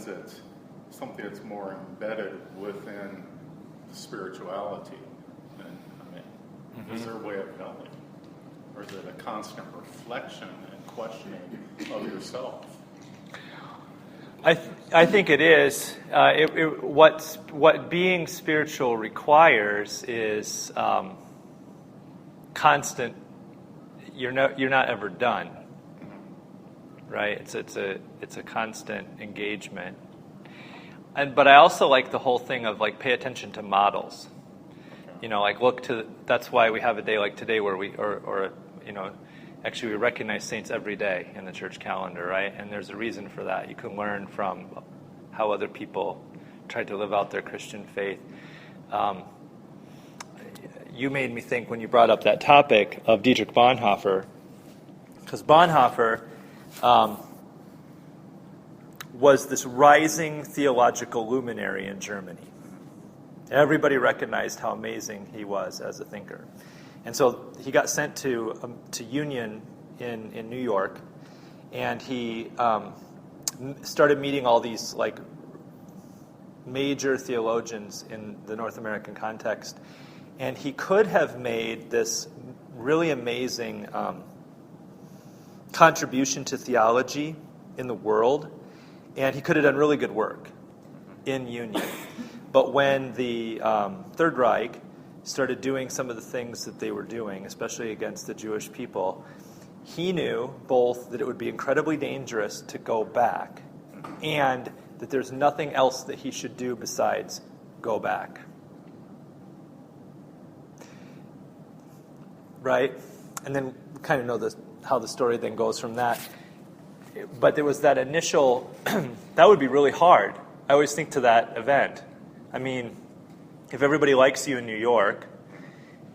it's something that's more embedded within spirituality? And, is there a way of knowing? Or is it a constant reflection and questioning of yourself? I think it is. What being spiritual requires is constant. You're not ever done, right? It's a constant engagement. But I also like the whole thing of like pay attention to models. Like look to. That's why we have a day like today where we actually we recognize saints every day in the church calendar, right? And there's a reason for that. You can learn from how other people tried to live out their Christian faith. You made me think when you brought up that topic of Dietrich Bonhoeffer, because Bonhoeffer was this rising theological luminary in Germany. Everybody recognized how amazing he was as a thinker. And so he got sent to Union in New York, and he started meeting all these like major theologians in the North American context. And he could have made this really amazing contribution to theology in the world, and he could have done really good work in Union. But when the Third Reich started doing some of the things that they were doing, especially against the Jewish people, he knew both that it would be incredibly dangerous to go back and that there's nothing else that he should do besides go back. Right? And then we kind of know how the story then goes from that. But there was that initial, that would be really hard. I always think to that event. I mean, if everybody likes you in New York,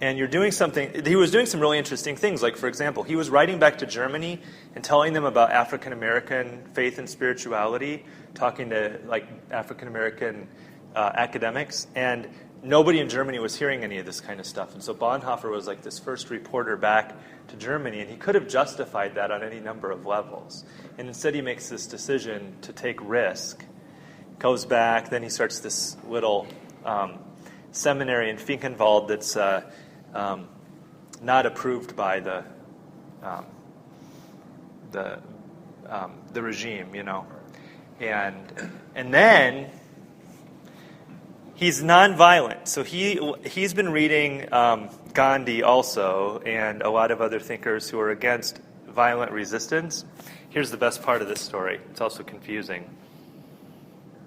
and you're doing something, he was doing some really interesting things. Like, for example, he was writing back to Germany and telling them about African American faith and spirituality, talking to like African American academics, and nobody in Germany was hearing any of this kind of stuff. And so Bonhoeffer was like this first reporter back to Germany, and he could have justified that on any number of levels. And instead he makes this decision to take risk, goes back, then he starts this little seminary in Finkenwald that's not approved by the regime, and then he's nonviolent. So he's been reading Gandhi also, and a lot of other thinkers who are against violent resistance. Here's the best part of this story. It's also confusing.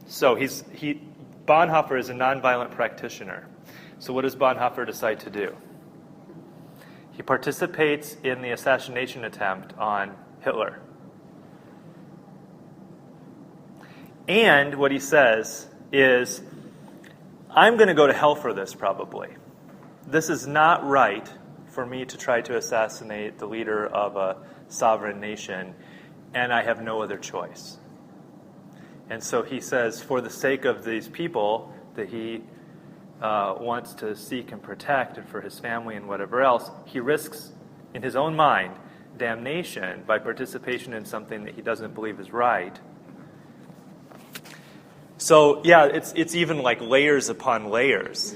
So Bonhoeffer is a nonviolent practitioner. So what does Bonhoeffer decide to do? He participates in the assassination attempt on Hitler. And what he says is, I'm going to go to hell for this probably. This is not right for me to try to assassinate the leader of a sovereign nation, and I have no other choice. And so he says, for the sake of these people that he wants to seek and protect, and for his family and whatever else, he risks, in his own mind, damnation by participation in something that he doesn't believe is right. So yeah, it's even like layers upon layers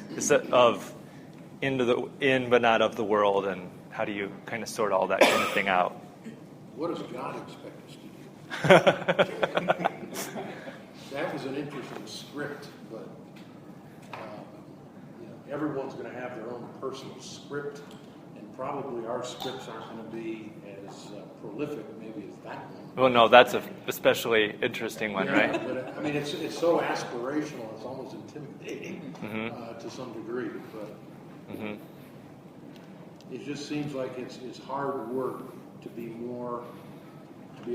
of in but not of the world, and how do you kind of sort all that kind of thing out? What does God expect us to do? That was an interesting script, but everyone's going to have their own personal script, and probably our scripts aren't going to be as prolific maybe as that one. Well, no, that's an especially interesting one, right? But I mean, it's so aspirational, it's almost intimidating to some degree. But it just seems like it's hard work to be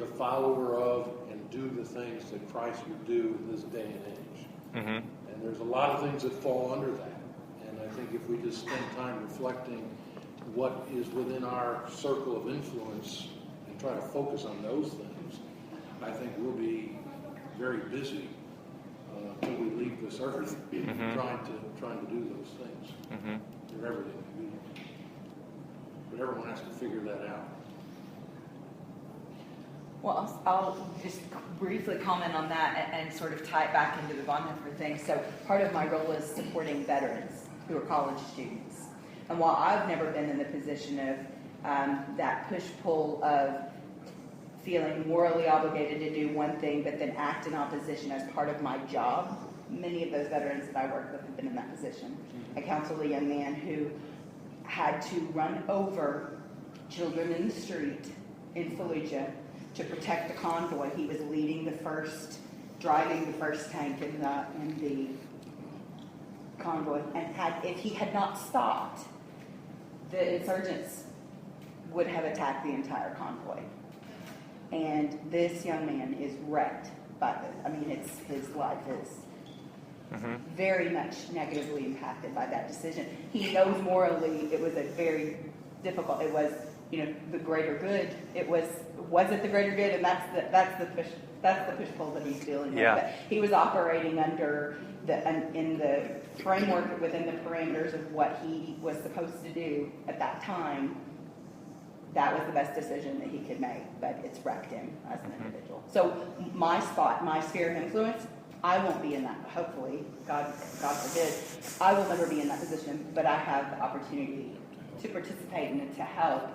a follower of and do the things that Christ would do in this day and age. And there's a lot of things that fall under that. And I think if we just spend time reflecting what is within our circle of influence and try to focus on those things, I think we'll be very busy until we leave this earth trying to do those things. They're everything to be. But everyone has to figure that out. Well, I'll just briefly comment on that and sort of tie it back into the Bonhoeffer thing. So part of my role is supporting veterans who are college students. And while I've never been in the position of that push-pull of feeling morally obligated to do one thing but then act in opposition as part of my job, many of those veterans that I work with have been in that position. I counseled a young man who had to run over children in the street in Fallujah to protect the convoy. He was driving the first tank in the convoy, and if he had not stopped, the insurgents would have attacked the entire convoy. And this young man is wrecked by this. I mean, his life is very much negatively impacted by that decision. He knows morally it was a very difficult. It was, the greater good. Was it the greater good? And that's the push pull that he's dealing with. But he was operating under in the framework within the parameters of what he was supposed to do at that time. That was the best decision that he could make, but it's wrecked him as an individual. So my sphere of influence, I won't be in that. Hopefully, God forbid, I will never be in that position. But I have the opportunity to participate and to help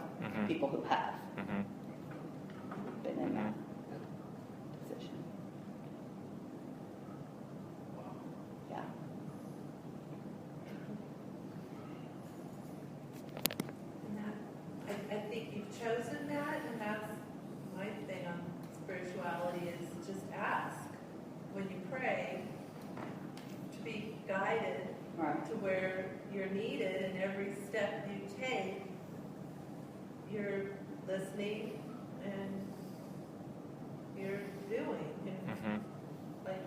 people who have been in that position. Yeah. I think you've chosen that, and that's my thing on spirituality is just ask when you pray to be guided to where you're needed, and every step you take, you're listening and you're doing. And like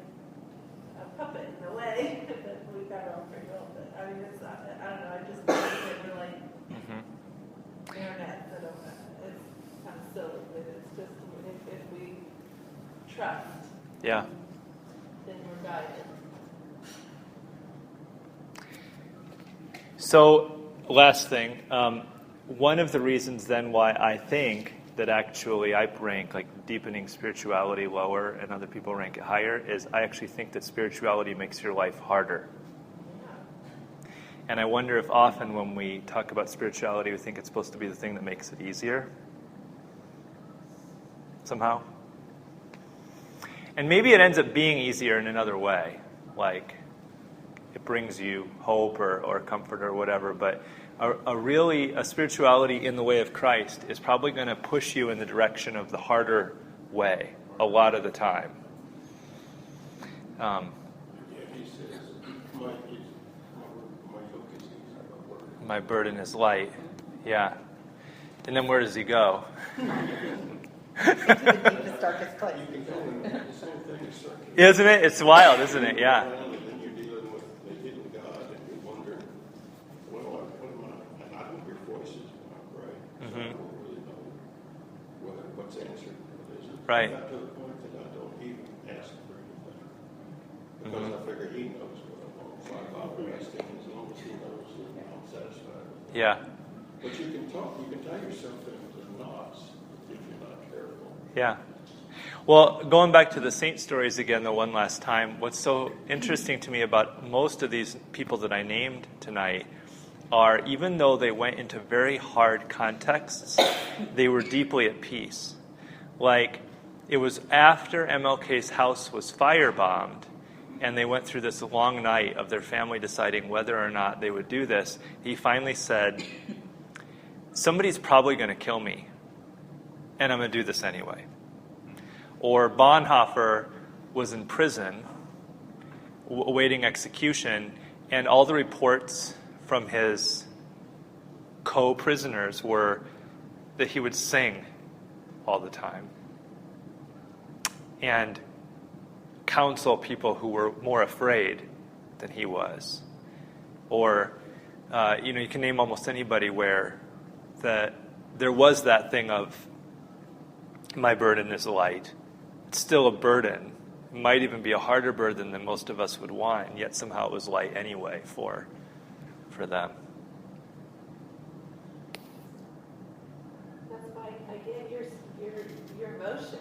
a puppet in a way that we've got all pretty well, but I mean, it's not, I don't know, I just think that we're like marionettes. I don't know. It's kind of silly, but it's just if we trust, then we're guided. So, last thing, one of the reasons then why I think that actually I rank like deepening spirituality lower and other people rank it higher is I actually think that spirituality makes your life harder. And I wonder if often when we talk about spirituality, we think it's supposed to be the thing that makes it easier. Somehow. And maybe it ends up being easier in another way. Like, it brings you hope or comfort or whatever. But a spirituality in the way of Christ is probably going to push you in the direction of the harder way a lot of the time. He says, my burden is light. Yeah. And then where does he go? Into the deepest, darkest place. Isn't it? It's wild, isn't it? Yeah. And then you're dealing with the hidden God, and you're wondering, well, what am I? And I don't hear voices when I pray, so I don't really know what's answered. Right. I got to the point that I don't even ask for anything, because I figure He knows what I want. So I bother asking as long as He knows that I'm satisfied with it. Yeah. But you can tie yourself into knots if you're not careful. Yeah. Well, going back to the saint stories again, the one last time, what's so interesting to me about most of these people that I named tonight are, even though they went into very hard contexts, they were deeply at peace. Like, it was after MLK's house was firebombed, and they went through this long night of their family deciding whether or not they would do this, he finally said, somebody's probably going to kill me, and I'm going to do this anyway. Or Bonhoeffer was in prison awaiting execution, and all the reports from his co-prisoners were that he would sing all the time and counsel people who were more afraid than he was. Or, you can name almost anybody where there was that thing of, my burden is light. It's still a burden. It might even be a harder burden than most of us would want, and yet somehow it was light anyway for them. That's why I get your emotion.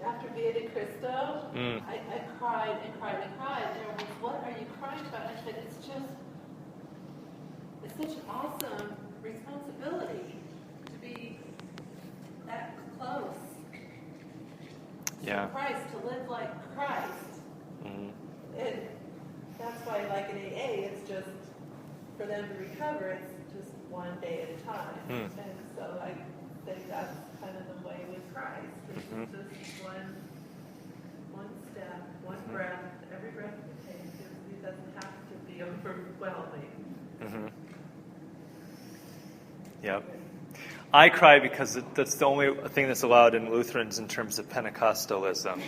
After being in Cristo, I cried and cried and cried. And everyone was, what are you crying about? I said, it's such an awesome responsibility to be that close Yeah. to Christ, to live like Christ. And that's why, like in AA, it's just, for them to recover, it's just one day at a time. And so I think that's kind of the way with Christ. It's just one step, one breath, every breath you take. It doesn't have to be overwhelming. Yep. I cry because that's the only thing that's allowed in Lutherans in terms of Pentecostalism.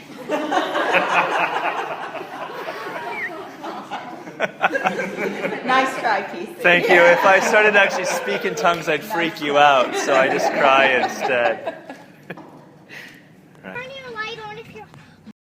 Nice try, Keith. Thank you. If I started to actually speak in tongues, I'd freak you out, so I just cry instead.